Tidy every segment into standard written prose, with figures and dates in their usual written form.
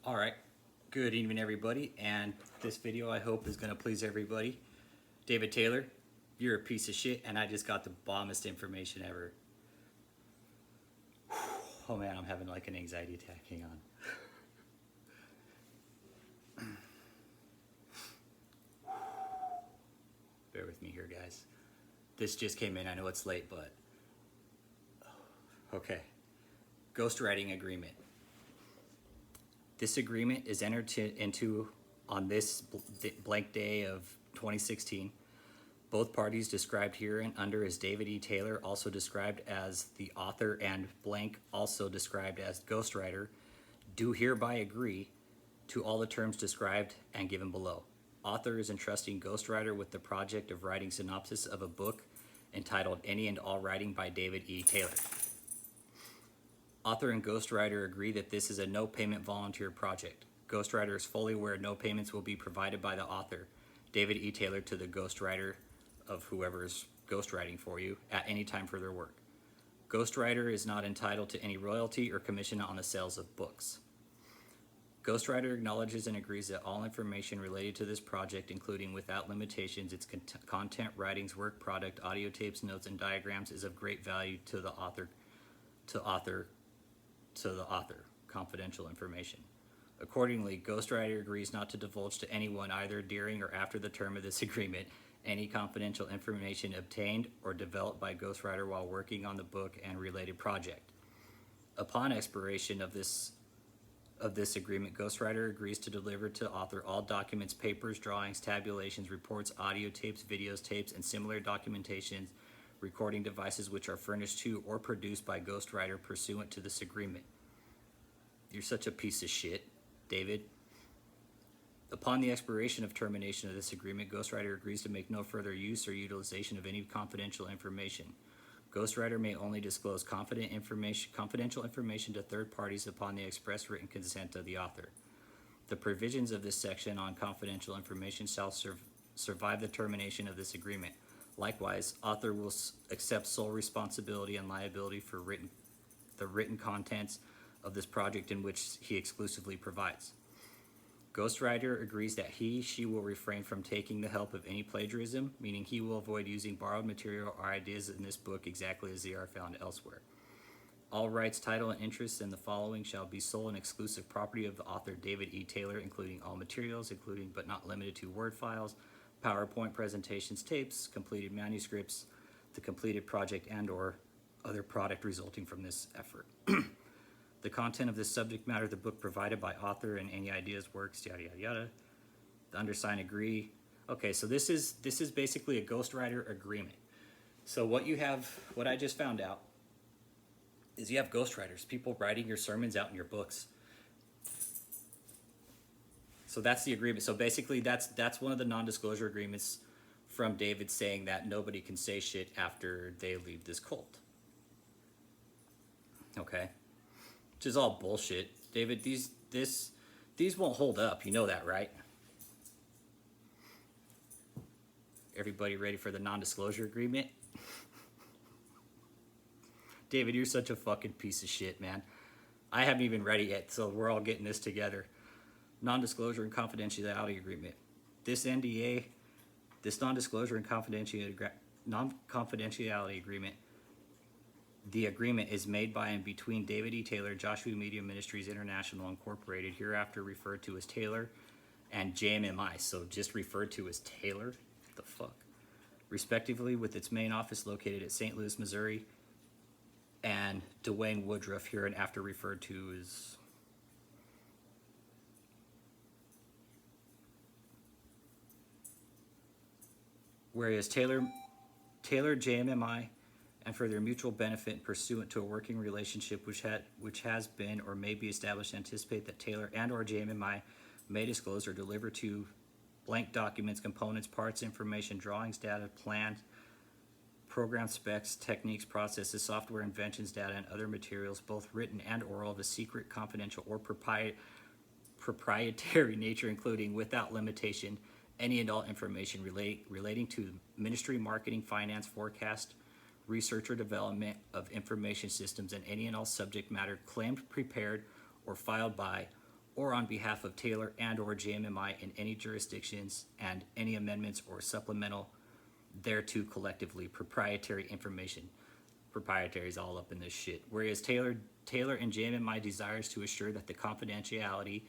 All right, good evening everybody, and this video I hope is going to please everybody. David Taylor, you're a piece of shit, and I just got the bombest information ever. Oh man, I'm having like an anxiety attack, hang on. Bear with me here, guys. This just came in, I know it's late, but okay. Ghostwriting agreement. This agreement is entered into on this blank day of 2016. Both parties described herein under as David E. Taylor, also described as the author, and blank, also described as ghostwriter, do hereby agree to all the terms described and given below. Author is entrusting ghostwriter with the project of writing synopsis of a book entitled Any and All Writing by David E. Taylor. Author and ghostwriter agree that this is a no-payment volunteer project. Ghostwriter is fully aware no payments will be provided by the author, David E. Taylor, to the ghostwriter of whoever is ghostwriting for you at any time for their work. Ghostwriter is not entitled to any royalty or commission on the sales of books. Ghostwriter acknowledges and agrees that all information related to this project, including without limitations its content, writings, work product, audio tapes, notes, and diagrams, is of great value to the author, confidential information. Accordingly, ghostwriter agrees not to divulge to anyone, either during or after the term of this agreement, any confidential information obtained or developed by ghostwriter while working on the book and related project. Upon expiration of this agreement, ghostwriter agrees to deliver to author all documents, papers, drawings, tabulations, reports, audio tapes, videos, tapes, and similar documentations, recording devices which are furnished to or produced by ghostwriter pursuant to this agreement. You're such a piece of shit, David. Upon the expiration of termination of this agreement, ghostwriter agrees to make no further use or utilization of any confidential information. Ghostwriter may only disclose confidential information to third parties upon the express written consent of the author. The provisions of this section on confidential information shall survive the termination of this agreement. Likewise, author will accept sole responsibility and liability for the written contents of this project in which he exclusively provides. Ghostwriter agrees that she will refrain from taking the help of any plagiarism, meaning he will avoid using borrowed material or ideas in this book exactly as they are found elsewhere. All rights, title, and interests in the following shall be sole and exclusive property of the author, David E. Taylor, including all materials, including but not limited to Word files, PowerPoint presentations, tapes, completed manuscripts, the completed project, and or other product resulting from this effort. The content of this subject matter of the book provided by author and any ideas, works, yada yada yada. The undersigned agree. Okay, so this is basically a ghostwriter agreement. So what I just found out is you have ghostwriters, people writing your sermons out in your books. So that's the agreement. So basically that's one of the non-disclosure agreements from David, saying that nobody can say shit after they leave this cult. Okay? Which is all bullshit. David, these won't hold up. You know that, right? Everybody ready for the non-disclosure agreement? David, you're such a fucking piece of shit, man. I haven't even read it yet, so we're all getting this together. Non-disclosure and confidentiality agreement. This NDA, this non-disclosure and confidentiality agreement, the agreement is made by and between David E. Taylor, Joshua Media Ministries International Incorporated, hereafter referred to as Taylor, and JMMI, so just referred to as Taylor. What the fuck? Respectively, with its main office located at St. Louis, Missouri, and Dwayne Woodruff, hereinafter referred to as whereas Taylor JMMI, and for their mutual benefit pursuant to a working relationship which has been or may be established, anticipate that Taylor and or JMMI may disclose or deliver to blank documents, components, parts, information, drawings, data, plans, program specs, techniques, processes, software, inventions, data, and other materials, both written and oral, of a secret, confidential, or proprietary nature, including, without limitation, any and all information relating to ministry, marketing, finance, forecast, research or development of information systems, and any and all subject matter claimed, prepared, or filed by or on behalf of Taylor and or JMMI in any jurisdictions, and any amendments or supplemental thereto collectively. Proprietary information. Proprietary is all up in this shit. Whereas Taylor and JMMI desires to assure that the confidentiality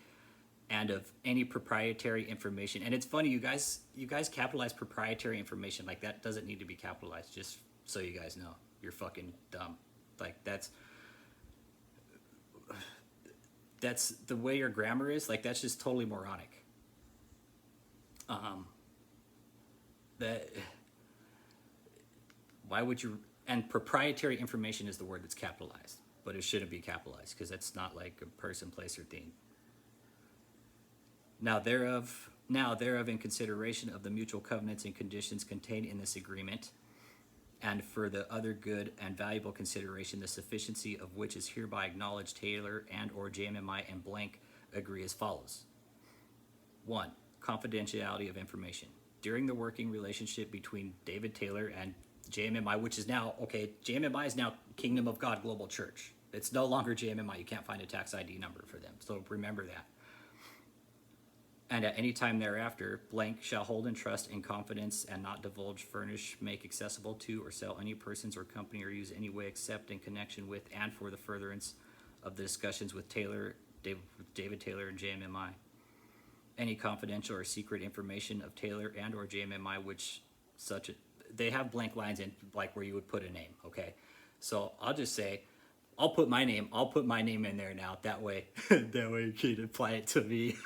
and of any proprietary information. And it's funny, you guys capitalize proprietary information. Like, that doesn't need to be capitalized, just so you guys know. You're fucking dumb. Like, that's the way your grammar is. Like, that's just totally moronic. Why would you? And proprietary information is the word that's capitalized, but it shouldn't be capitalized because it's not like a person, place, or thing. Now thereof, in consideration of the mutual covenants and conditions contained in this agreement, and for the other good and valuable consideration, the sufficiency of which is hereby acknowledged, Taylor and or JMMI and blank agree as follows. 1. Confidentiality of information. During the working relationship between David Taylor and JMMI, which is now, okay, JMMI is now Kingdom of God Global Church. It's no longer JMMI. You can't find a tax ID number for them, so remember that. And at any time thereafter, blank shall hold in trust and confidence and not divulge, furnish, make accessible to, or sell any persons or company or use any way except in connection with and for the furtherance of the discussions with Taylor, David Taylor and JMMI. Any confidential or secret information of Taylor and or JMMI which such they have blank lines in, like, where you would put a name, okay? So I'll just say, I'll put my name in there now. That way you can apply it to me.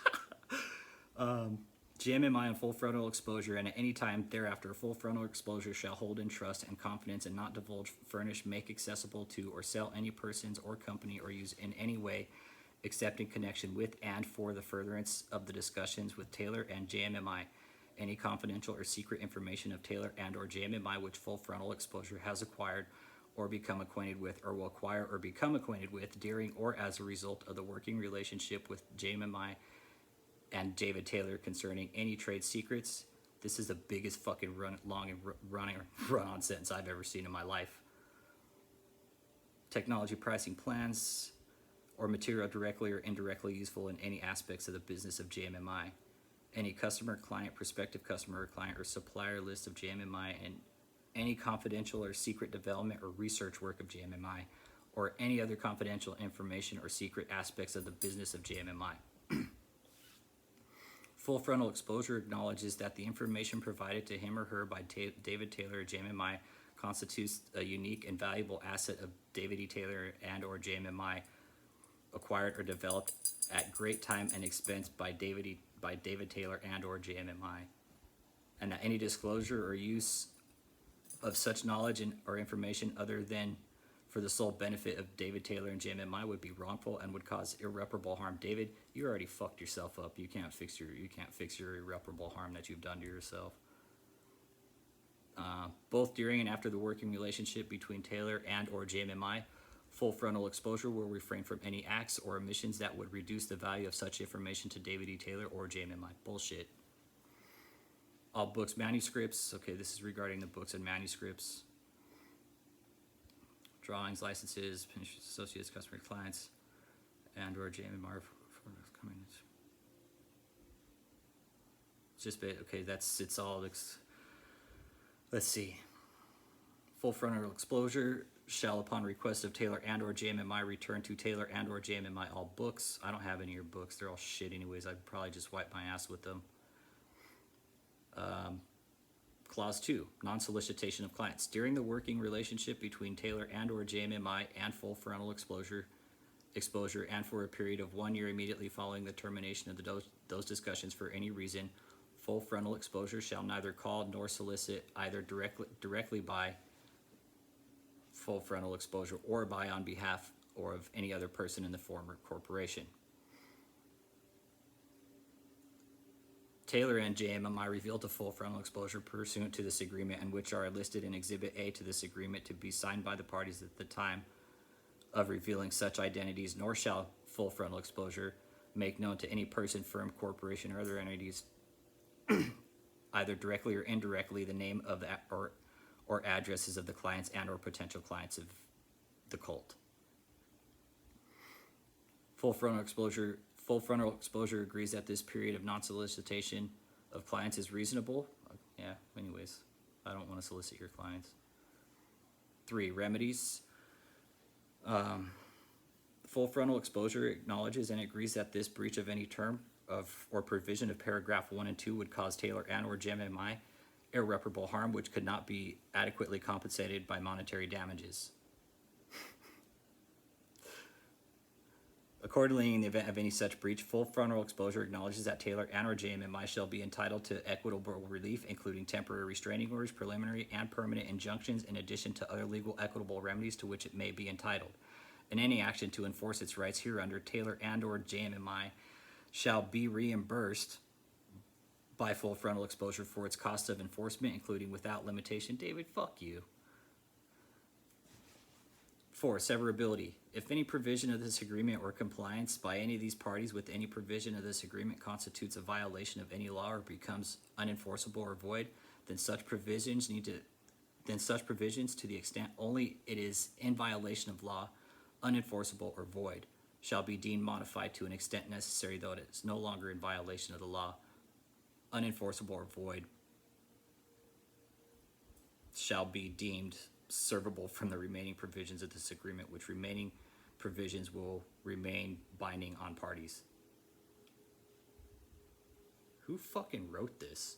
JMMI on full frontal exposure, and at any time thereafter, full frontal exposure shall hold in trust and confidence and not divulge, furnish, make accessible to, or sell any persons or company or use in any way except in connection with and for the furtherance of the discussions with Taylor and JMMI. Any confidential or secret information of Taylor and or JMMI which full frontal exposure has acquired or become acquainted with or will acquire or become acquainted with during or as a result of the working relationship with JMMI and David Taylor concerning any trade secrets. This is the biggest fucking run-on sentence I've ever seen in my life. Technology pricing plans or material directly or indirectly useful in any aspects of the business of JMMI. Any customer, client, prospective customer, client, or supplier list of JMMI, and any confidential or secret development or research work of JMMI, or any other confidential information or secret aspects of the business of JMMI. Full frontal exposure acknowledges that the information provided to him or her by David Taylor or JMMI constitutes a unique and valuable asset of David E. Taylor and or JMMI, acquired or developed at great time and expense by David Taylor and or JMMI, and that any disclosure or use of such knowledge or information other than for the sole benefit of David Taylor and JMMI would be wrongful and would cause irreparable harm. David, you already fucked yourself up. You can't fix your irreparable harm that you've done to yourself. Both during and after the working relationship between Taylor and or JMMI, full frontal exposure will refrain from any acts or omissions that would reduce the value of such information to David E. Taylor or JMMI. Bullshit. All books, manuscripts. Okay, this is regarding the books and manuscripts. Drawings, licenses, associates, customer, clients, and or JMMI for coming. It's just okay. It's all. Let's see. Full frontal exposure shall, upon request of Taylor and or JMMI, return to Taylor and or JMMI all books. I don't have any of your books. They're all shit anyways. I'd probably just wipe my ass with them. Clause 2, non-solicitation of clients. During the working relationship between Taylor and or JMMI and full frontal exposure and for a period of 1 year immediately following the termination of those discussions for any reason, full frontal exposure shall neither call nor solicit either directly by full frontal exposure or by on behalf or of any other person in the former corporation. Taylor and JMMI revealed a full frontal exposure pursuant to this agreement, and which are listed in Exhibit A to this agreement to be signed by the parties at the time of revealing such identities, nor shall full frontal exposure make known to any person, firm, corporation, or other entities, either directly or indirectly, the name of the or addresses of the clients and or potential clients of the cult. Full frontal exposure Full frontal exposure agrees that this period of non-solicitation of clients is reasonable. Yeah, anyways, I don't want to solicit your clients. 3, remedies. Full frontal exposure acknowledges and agrees that this breach of any term of or provision of paragraph 1 and 2 would cause Taylor and or GMMI irreparable harm which could not be adequately compensated by monetary damages. Accordingly, in the event of any such breach, full frontal exposure acknowledges that Taylor and or JMMI shall be entitled to equitable relief, including temporary restraining orders, preliminary and permanent injunctions, in addition to other legal equitable remedies to which it may be entitled. In any action to enforce its rights hereunder, Taylor and or JMMI shall be reimbursed by full frontal exposure for its cost of enforcement, including without limitation. David, fuck you. 4, severability. If any provision of this agreement or compliance by any of these parties with any provision of this agreement constitutes a violation of any law or becomes unenforceable or void, then such provisions to the extent only it is in violation of law, unenforceable or void, shall be deemed modified to an extent necessary, though it is no longer in violation of the law, unenforceable or void, shall be deemed servable from the remaining provisions of this agreement, which remaining provisions will remain binding on parties. Who fucking wrote this?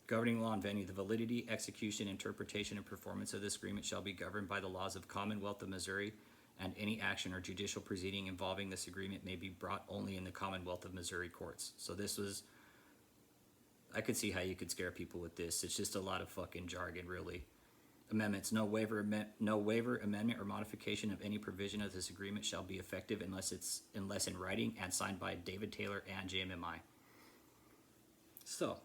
Governing law and venue. The validity, execution, interpretation, and performance of this agreement shall be governed by the laws of Commonwealth of Missouri, and any action or judicial proceeding involving this agreement may be brought only in the Commonwealth of Missouri courts. So this was, I could see how you could scare people with this. It's just a lot of fucking jargon, really. Amendments. No waiver, amendment, or modification of any provision of this agreement shall be effective unless in writing and signed by David Taylor and JMMI. So,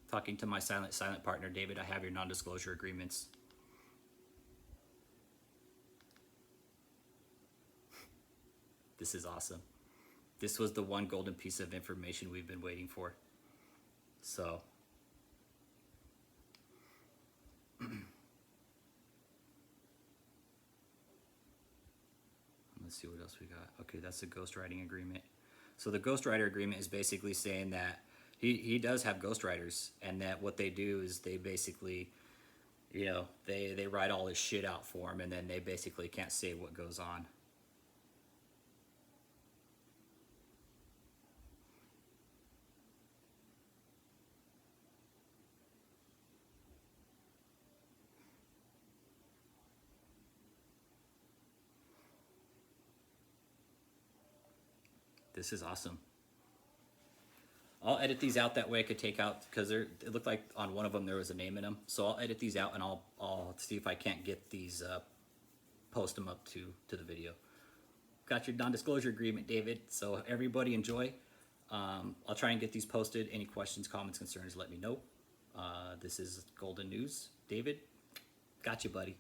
talking to my silent partner, David, I have your non-disclosure agreements. This is awesome. This was the one golden piece of information we've been waiting for. So, let's see what else we got. Okay, that's the ghostwriting agreement. So the ghostwriter agreement is basically saying that he does have ghostwriters, and that what they do is they basically, you know, they write all his shit out for him, and then they basically can't say what goes on. This is awesome. I'll edit these out, that way I could take out, because it looked like on one of them there was a name in them. So I'll edit these out, and I'll see if I can't get these, post them up to the video. Got your non-disclosure agreement, David. So everybody enjoy. I'll try and get these posted. Any questions, comments, concerns, let me know. This is Golden News. David, got you, buddy.